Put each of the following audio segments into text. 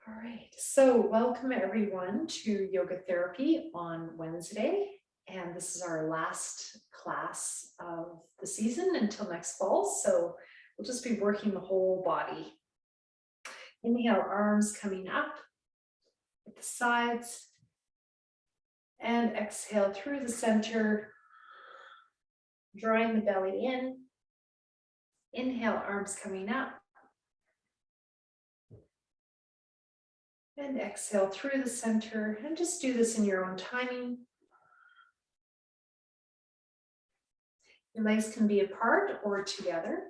All right, so welcome everyone to yoga therapy on Wednesday. And this is our last class of the season until next fall. So we'll just be working the whole body. Inhale, arms coming up at the sides. And exhale through the center, drawing the belly in. Inhale, arms coming up. And exhale through the center, and just do this in your own timing. Your legs can be apart or together.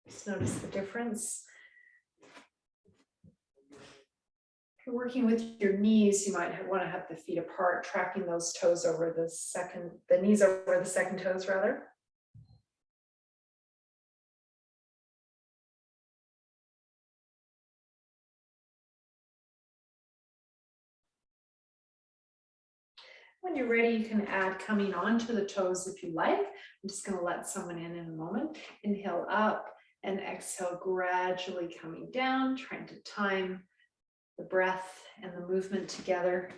Just notice the difference. If you're working with your knees, you might want to have the feet apart, tracking those toes over the knees over the second toes rather. When you're ready, you can add coming onto the toes if you like. I'm just going to let someone in a moment. Inhale up and exhale, gradually coming down, trying to time the breath and the movement together.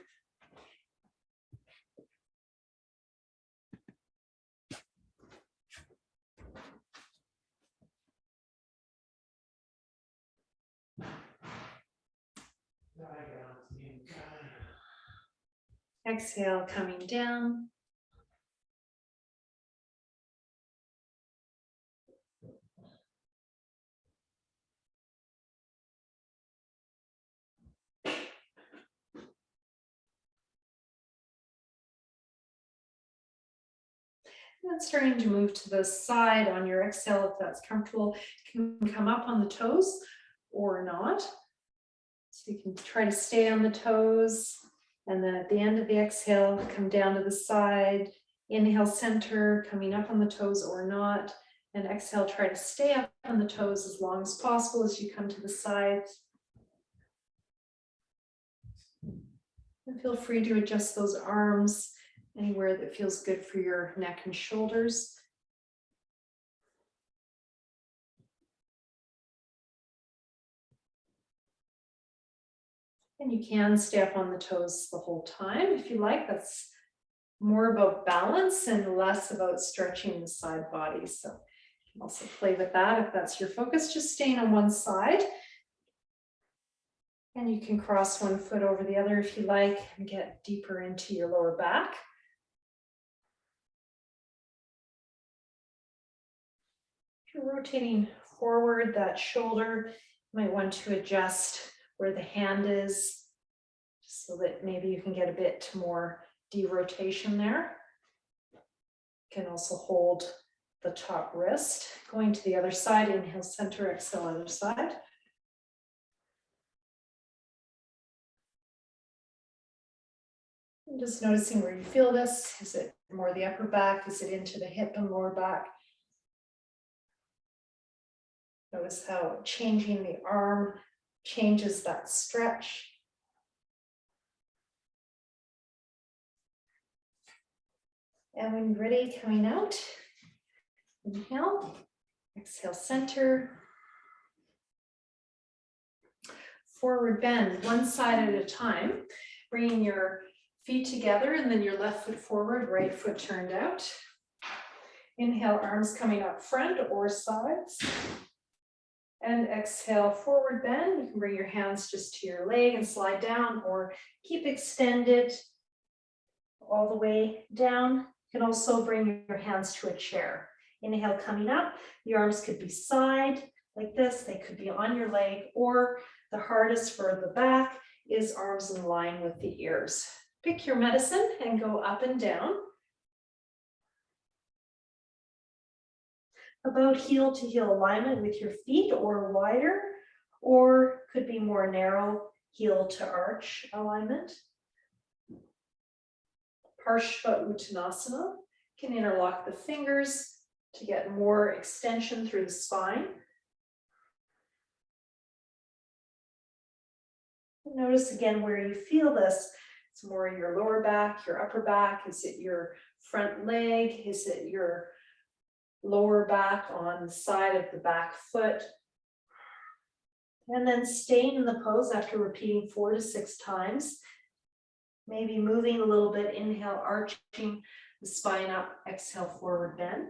Exhale, coming down. And then starting to move to the side on your exhale, if that's comfortable. You can come up on the toes or not. So you can try to stay on the toes. And then at the end of the exhale, come down to the side. Inhale, center, coming up on the toes or not. And exhale, try to stay up on the toes as long as possible as you come to the sides. And feel free to adjust those arms anywhere that feels good for your neck and shoulders. And you can stay up on the toes the whole time if you like. That's more about balance and less about stretching the side body. So you can also play with that if that's your focus, just staying on one side. And you can cross one foot over the other if you like and get deeper into your lower back. If you're rotating forward, that shoulder, you might want to adjust where the hand is, just so that maybe you can get a bit more derotation there. You can also hold the top wrist. Going to the other side, inhale, center, exhale, other side. And just noticing where you feel this. Is it more the upper back? Is it into the hip and lower back? Notice how changing the arm changes that stretch. And when you're ready, coming out, inhale, exhale, center. Forward bend, one side at a time, bringing your feet together and then your left foot forward, right foot turned out. Inhale, arms coming up front or sides. And exhale, forward bend. You can bring your hands just to your leg and slide down, or keep extended all the way down. You can also bring your hands to a chair. Inhale, coming up. The arms could be side like this. They could be on your leg, or the hardest for the back is arms in line with the ears. Pick your medicine and go up and down. About heel to heel alignment with your feet or wider, or could be more narrow heel to arch alignment. Parshva Uttanasana, can interlock the fingers to get more extension through the spine. Notice again where you feel this. It's more your lower back, your upper back. Is it your front leg? Is it your lower back on the side of the back foot. And then staying in the pose after repeating 4 to 6 times. Maybe moving a little bit, inhale, arching the spine up, exhale, forward bend.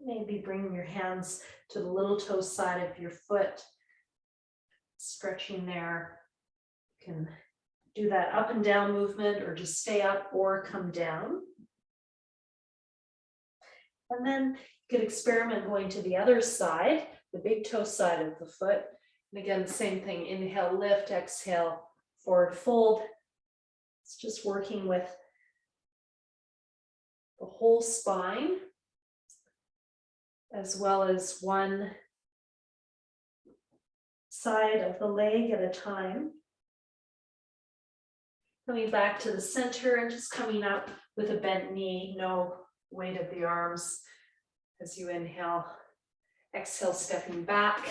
Maybe bring your hands to the little toe side of your foot, stretching there. You can do that up and down movement or just stay up or come down. And then you could experiment going to the other side, the big toe side of the foot. And again, the same thing, inhale, lift, exhale, forward fold. It's just working with the whole spine, as well as one side of the leg at a time. Coming back to the center and just coming up with a bent knee, no weight of the arms as you inhale. Exhale, stepping back.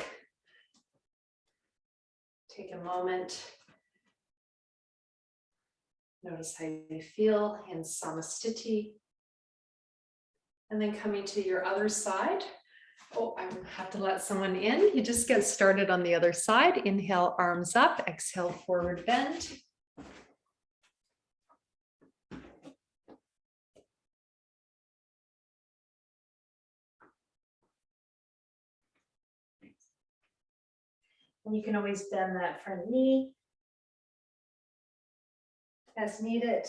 Take a moment. Notice how you feel in Samastiti. And then coming to your other side. Oh, I have to let someone in. You just get started on the other side. Inhale, arms up. Exhale, forward bend. And you can always bend that front knee as needed.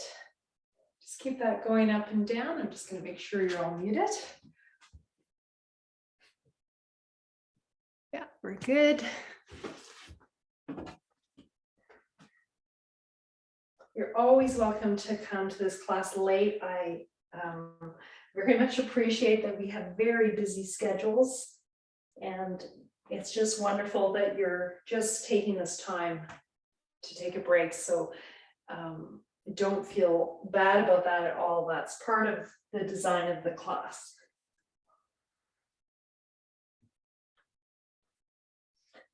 Just keep that going up and down. I'm just going to make sure you're all muted. Yeah, we're good. You're always welcome to come to this class late. I very much appreciate that we have very busy schedules, and it's just wonderful that you're just taking this time to take a break. So don't feel bad about that at all. That's part of the design of the class.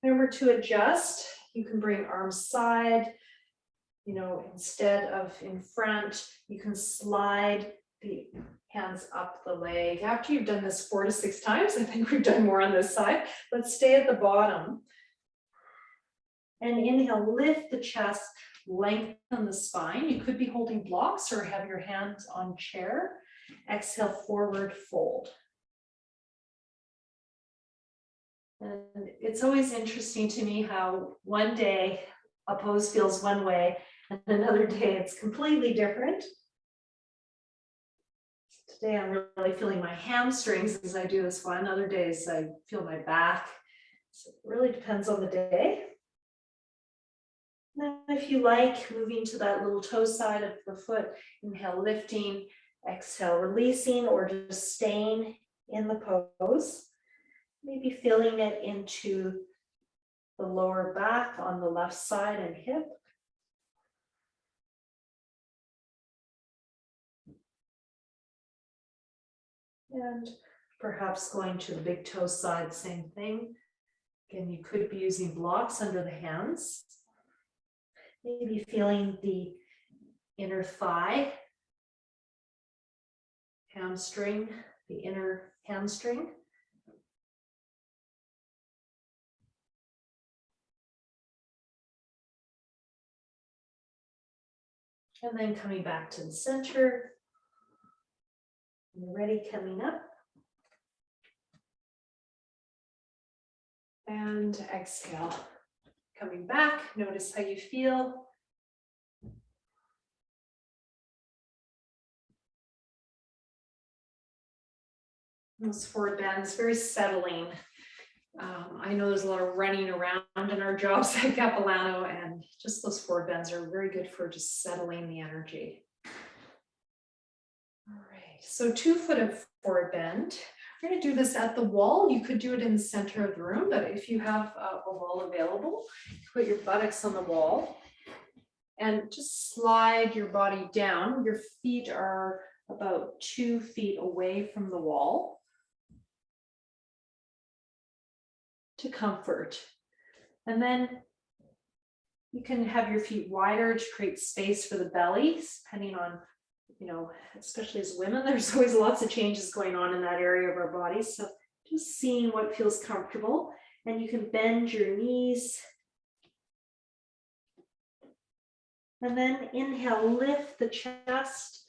Remember to adjust. You can bring arms side, instead of in front, you can slide the hands up the leg. After you've done this 4 to 6 times, I think we've done more on this side. Let's stay at the bottom. And inhale, lift the chest, lengthen the spine. You could be holding blocks or have your hands on chair. Exhale, forward fold. And it's always interesting to me how one day a pose feels one way and another day it's completely different. Today I'm really feeling my hamstrings as I do this one. Other days I feel my back. So it really depends on the day. Then if you like, moving to that little toe side of the foot, inhale, lifting, exhale, releasing, or just staying in the pose. Maybe feeling it into the lower back on the left side and hip. And perhaps going to the big toe side, same thing. Again, you could be using blocks under the hands. Maybe feeling the inner thigh, hamstring, the inner hamstring. And then coming back to the center. Ready, coming up. And exhale. Coming back, notice how you feel. Those forward bends, very settling. I know there's a lot of running around in our jobs at Capilano, and just those forward bends are very good for just settling the energy. All right, so 2-foot forward bend. We're going to do this at the wall. You could do it in the center of the room, but if you have a wall available, put your buttocks on the wall and just slide your body down. Your feet are about 2 feet away from the wall to comfort. And then you can have your feet wider to create space for the belly, depending on, you know, especially as women, there's always lots of changes going on in that area of our bodies. So just seeing what feels comfortable. And you can bend your knees. And then inhale, lift the chest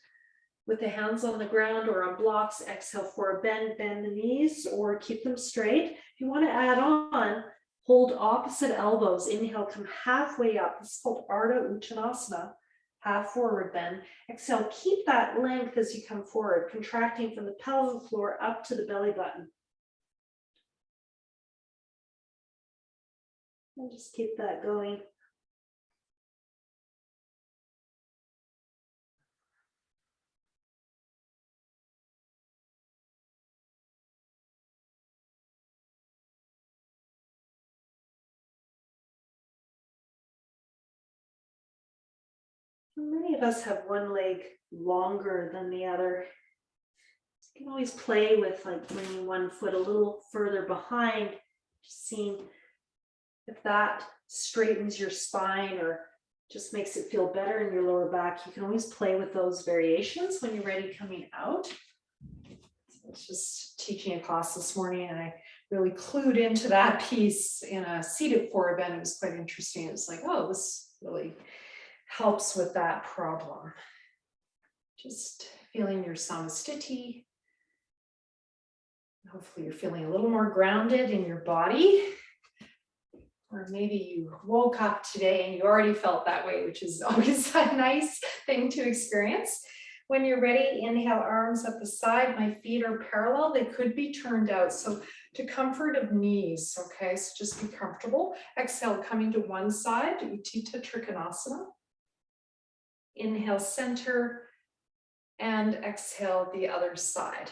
with the hands on the ground or on blocks. Exhale for a bend the knees or keep them straight. If you want to add on, hold opposite elbows. Inhale, come halfway up. This is called Ardha Uttanasana, half forward bend. Exhale, keep that length as you come forward, contracting from the pelvic floor up to the belly button. And just keep that going. Many of us have one leg longer than the other. You can always play with like bringing one foot a little further behind, just seeing if that straightens your spine or just makes it feel better in your lower back. You can always play with those variations when you're ready coming out. I was just teaching a class this morning and I really clued into that piece in a seated forward bend. It was quite interesting. It was like, oh, this really helps with that problem. Just feeling your samastiti. Hopefully you're feeling a little more grounded in your body. Or maybe you woke up today and you already felt that way, which is always a nice thing to experience. When you're ready, inhale, arms at the side. My feet are parallel. They could be turned out. So to comfort of knees, okay? So just be comfortable. Exhale, coming to one side, Utthita Trikonasana. Inhale, center, and exhale the other side.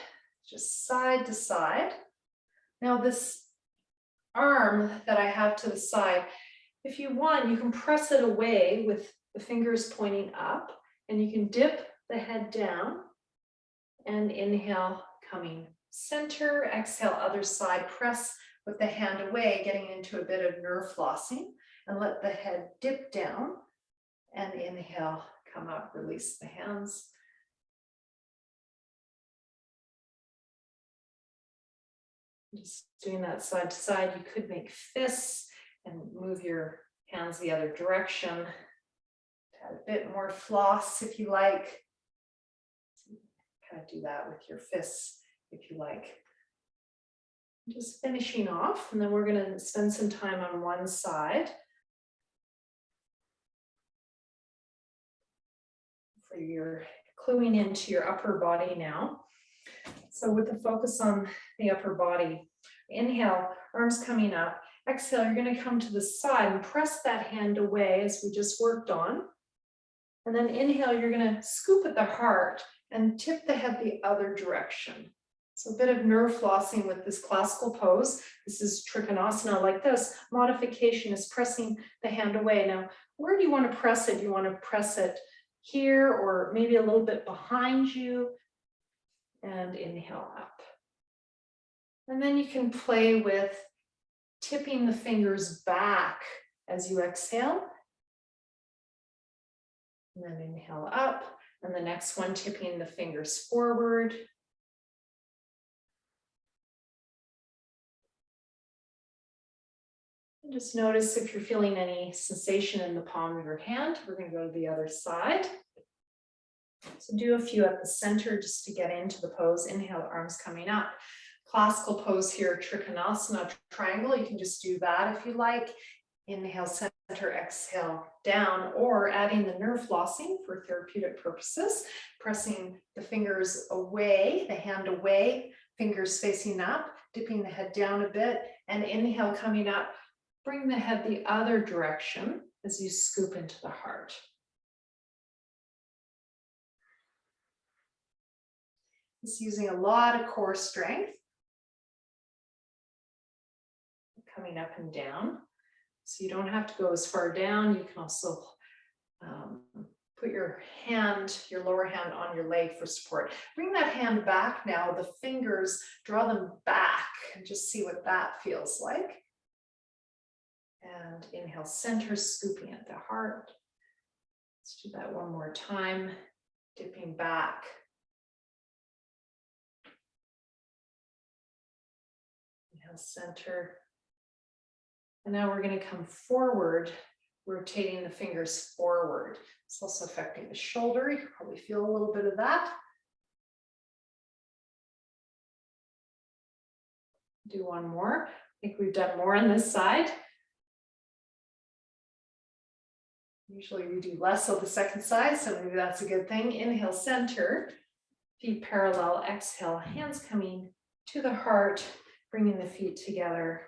Just side to side. Now this arm that I have to the side, if you want, you can press it away with the fingers pointing up, and you can dip the head down and inhale, coming center, exhale, other side, press with the hand away, getting into a bit of nerve flossing, and let the head dip down and inhale, come up, release the hands. Just doing that side to side. You could make fists and move your hands the other direction. Add a bit more floss if you like. Kind of do that with your fists if you like. Just finishing off, and then we're going to spend some time on one side. For your cluing into your upper body now. So with the focus on the upper body, inhale, arms coming up. Exhale, you're going to come to the side and press that hand away as we just worked on. And then inhale, you're going to scoop at the heart and tip the head the other direction. So a bit of nerve flossing with this classical pose. This is Trikonasana like this. Modification is pressing the hand away. Now, where do you want to press it? You want to press it here or maybe a little bit behind you, and inhale up. And then you can play with tipping the fingers back as you exhale. And then inhale up, and the next one tipping the fingers forward. And just notice if you're feeling any sensation in the palm of your hand. We're going to go to the other side. So do a few at the center just to get into the pose. Inhale, arms coming up. Classical pose here, Trikonasana triangle. You can just do that if you like. Inhale, center, exhale, down, or adding the nerve flossing for therapeutic purposes. Pressing the fingers away, the hand away, fingers facing up, dipping the head down a bit, and inhale coming up. Bring the head the other direction as you scoop into the heart. It's using a lot of core strength. coming up and down. So you don't have to go as far down. You can also put your hand, your lower hand on your leg for support. Bring that hand back now, the fingers, draw them back and just see what that feels like. And inhale, center, scooping at the heart. Let's do that one more time, dipping back. Inhale, center. And now we're going to come forward, rotating the fingers forward. It's also affecting the shoulder. You can probably feel a little bit of that. Do one more. I think we've done more on this side. Usually we do less of the second side, so maybe that's a good thing. Inhale, center, feet parallel, exhale, hands coming to the heart, bringing the feet together.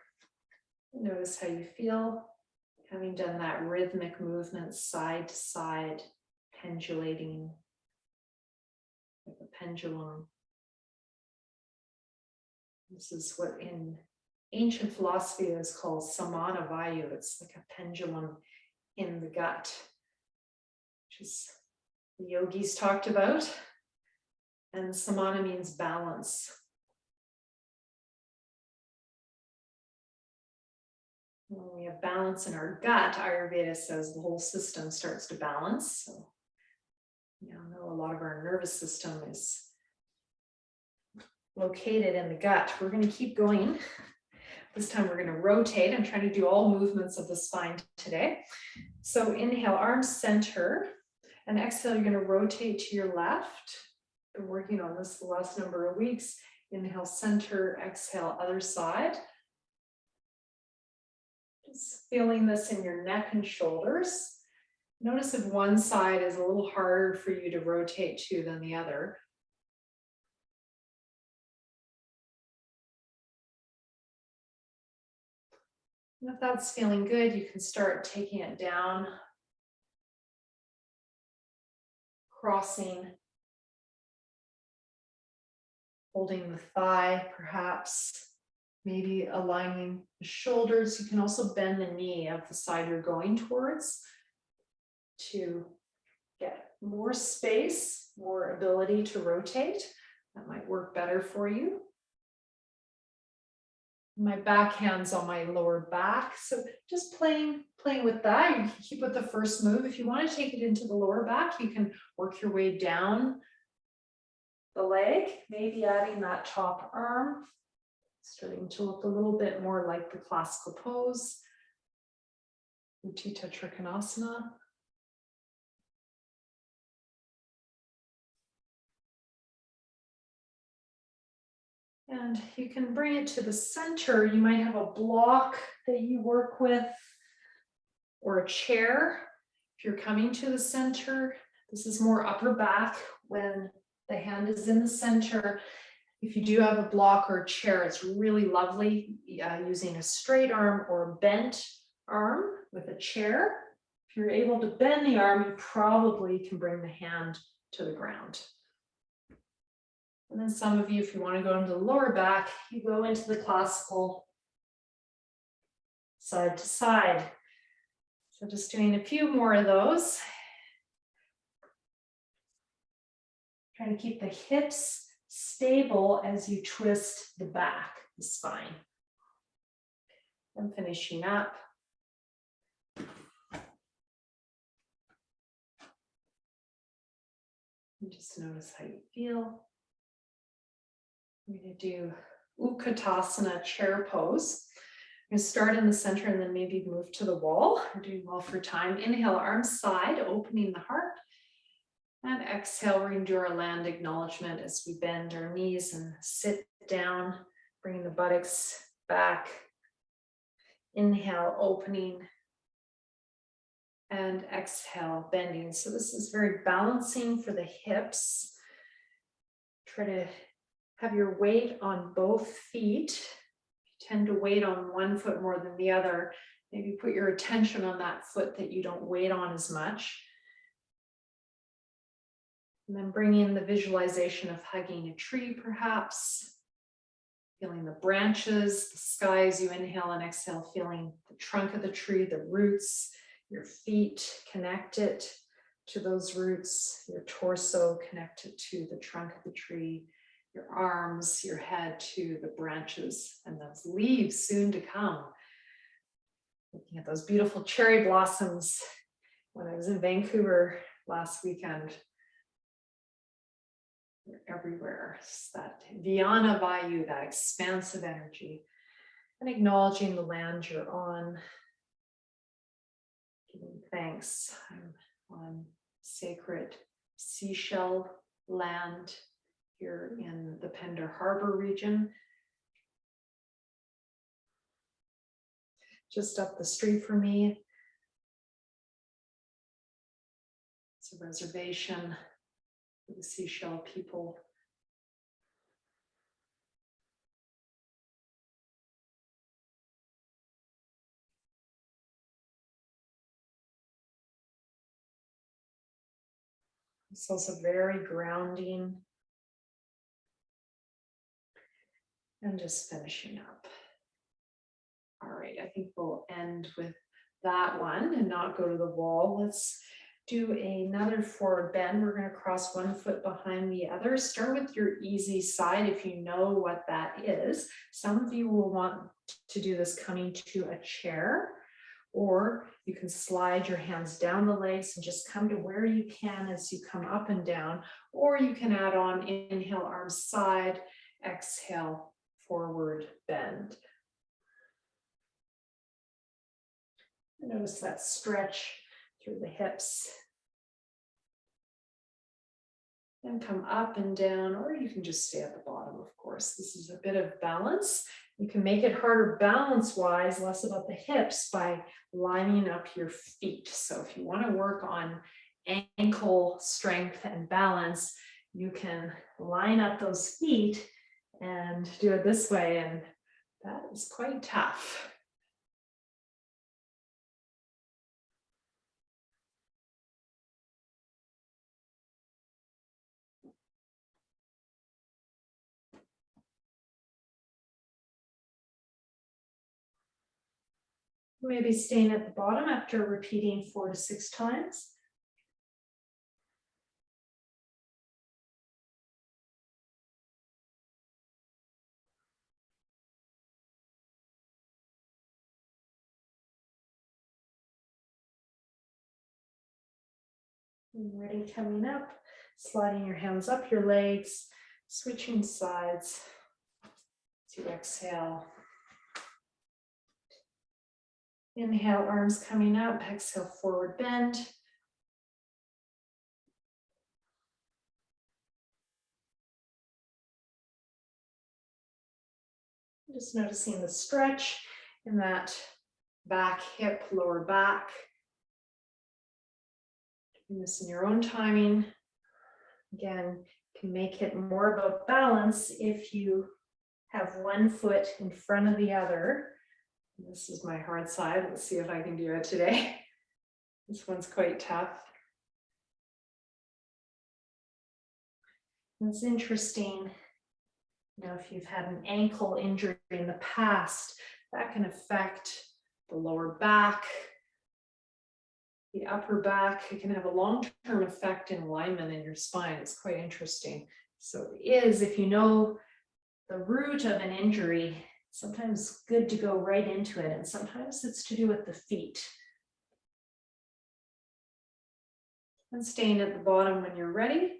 Notice how you feel, having done that rhythmic movement side to side, pendulating like a pendulum. This is what in ancient philosophy is called samana vayu. It's like a pendulum in the gut, which is the yogis talked about. And samana means balance. When we have balance in our gut, Ayurveda says the whole system starts to balance. So, I know a lot of our nervous system is located in the gut. We're going to keep going. This time we're going to rotate. I'm trying to do all movements of the spine today. So inhale, arms center, and exhale, you're going to rotate to your left. Been working on this the last number of weeks. Inhale, center, exhale, other side. Just feeling this in your neck and shoulders. Notice if one side is a little harder for you to rotate to than the other. And if that's feeling good, you can start taking it down, crossing, holding the thigh, perhaps, maybe aligning the shoulders. You can also bend the knee of the side you're going towards to get more space, more ability to rotate. That might work better for you. My back hand's on my lower back. So just playing with that. You can keep with the first move. If you want to take it into the lower back, you can work your way down the leg, maybe adding that top arm, starting to look a little bit more like the classical pose, Utthita Trikonasana. And you can bring it to the center. You might have a block that you work with or a chair. If you're coming to the center, this is more upper back when the hand is in the center. If you do have a block or a chair, it's really lovely using a straight arm or a bent arm with a chair. If you're able to bend the arm, you probably can bring the hand to the ground. And then some of you, if you want to go into the lower back, you go into the classical side to side. So just doing a few more of those. Trying to keep the hips stable as you twist the back, the spine. And finishing up. And just notice how you feel. I'm going to do Utkatasana chair pose. I'm going to start in the center and then maybe move to the wall. We're doing well for time. Inhale, arms side, opening the heart. And exhale, we're going to do our land acknowledgement as we bend our knees and sit down, bringing the buttocks back. Inhale, opening. And exhale, bending. So this is very balancing for the hips. Try to have your weight on both feet. If you tend to weight on one foot more than the other, maybe put your attention on that foot that you don't weight on as much. And then bring in the visualization of hugging a tree, perhaps. Feeling the branches, the sky as you inhale and exhale, feeling the trunk of the tree, the roots, your feet connected to those roots, your torso connected to the trunk of the tree, your arms, your head to the branches and those leaves soon to come. Looking at those beautiful cherry blossoms when I was in Vancouver last weekend. They're everywhere. It's that Viana Vayu, that expansive energy, and acknowledging the land you're on. Giving thanks. I'm on sacred seashell land here in the Pender Harbor region. Just up the street from me, it's a reservation for the seashell people. It's also very grounding. And just finishing up. All right, I think we'll end with that one and not go to the wall. Let's do another forward bend. We're going to cross one foot behind the other. Start with your easy side if you know what that is. Some of you will want to do this coming to a chair, or you can slide your hands down the legs and just come to where you can as you come up and down, or you can add on inhale, arms side, exhale, forward bend. Notice that stretch through the hips. And come up and down, or you can just stay at the bottom, of course. This is a bit of balance. You can make it harder balance-wise, less about the hips, by lining up your feet. So if you want to work on ankle strength and balance, you can line up those feet and do it this way, and that is quite tough. Maybe staying at the bottom after repeating 4 to 6 times. And ready, coming up, sliding your hands up your legs, switching sides to exhale. Inhale, arms coming up, exhale, forward bend. Just noticing the stretch in that back, hip, lower back. Doing this in your own timing. Again, you can make it more about balance if you have one foot in front of the other. This is my hard side. Let's see if I can do it today. This one's quite tough. It's interesting, you know, if you've had an ankle injury in the past, that can affect the lower back, the upper back. It can have a long-term effect in alignment in your spine. It's quite interesting. So it is, if you know the root of an injury, sometimes good to go right into it, and sometimes it's to do with the feet. And staying at the bottom when you're ready.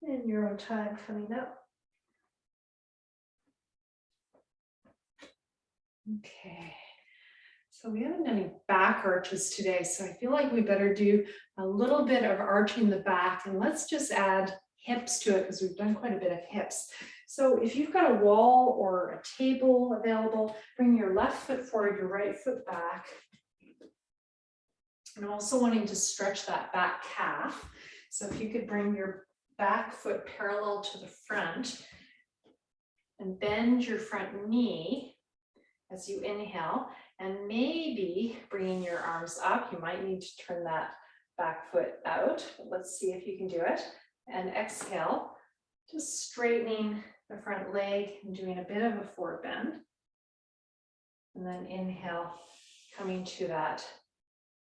In your own time coming up. Okay, so we haven't done any back arches today, so I feel like we better do a little bit of arching the back, and let's just add hips to it because we've done quite a bit of hips. So if you've got a wall or a table available, bring your left foot forward, your right foot back. And also wanting to stretch that back calf. So if you could bring your back foot parallel to the front and bend your front knee as you inhale, and maybe bringing your arms up. You might need to turn that back foot out, but let's see if you can do it. And exhale, just straightening the front leg and doing a bit of a forward bend. And then inhale, coming to that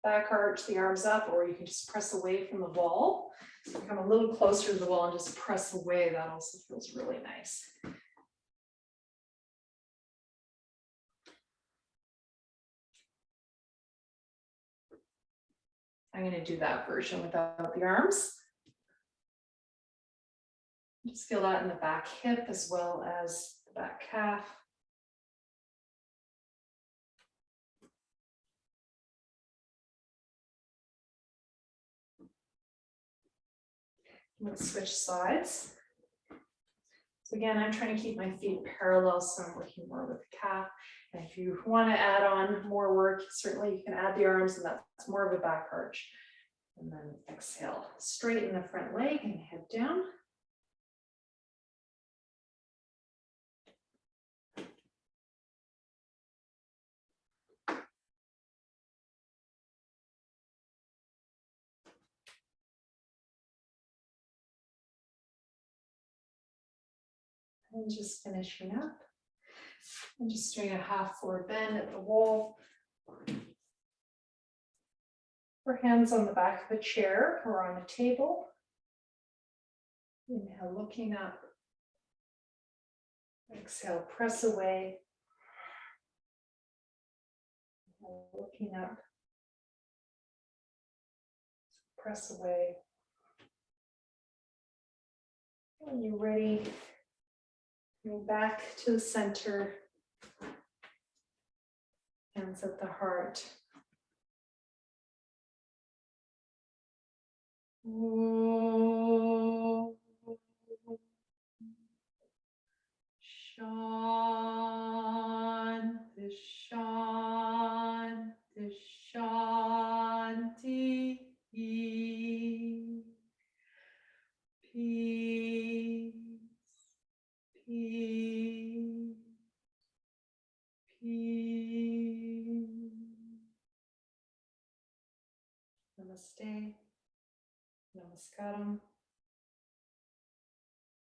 back arch, the arms up, or you can just press away from the wall. So come a little closer to the wall and just press away. That also feels really nice. I'm going to do that version without the arms. Just feel that in the back hip as well as the back calf. Let's switch sides. So again, I'm trying to keep my feet parallel, so I'm working more with the calf. And if you want to add on more work, certainly you can add the arms, and that's more of a back arch. And then exhale, straighten the front leg and head down. And just finishing up. And just doing a half forward bend at the wall. Or hands on the back of a chair or on a table. Inhale, looking up. Exhale, press away. Inhale, looking up. Press away. When you're ready, coming back to the center. Hands at the heart. Shanti, shanti, shanti. Peace, peace, peace. Namaste. Namaskaram.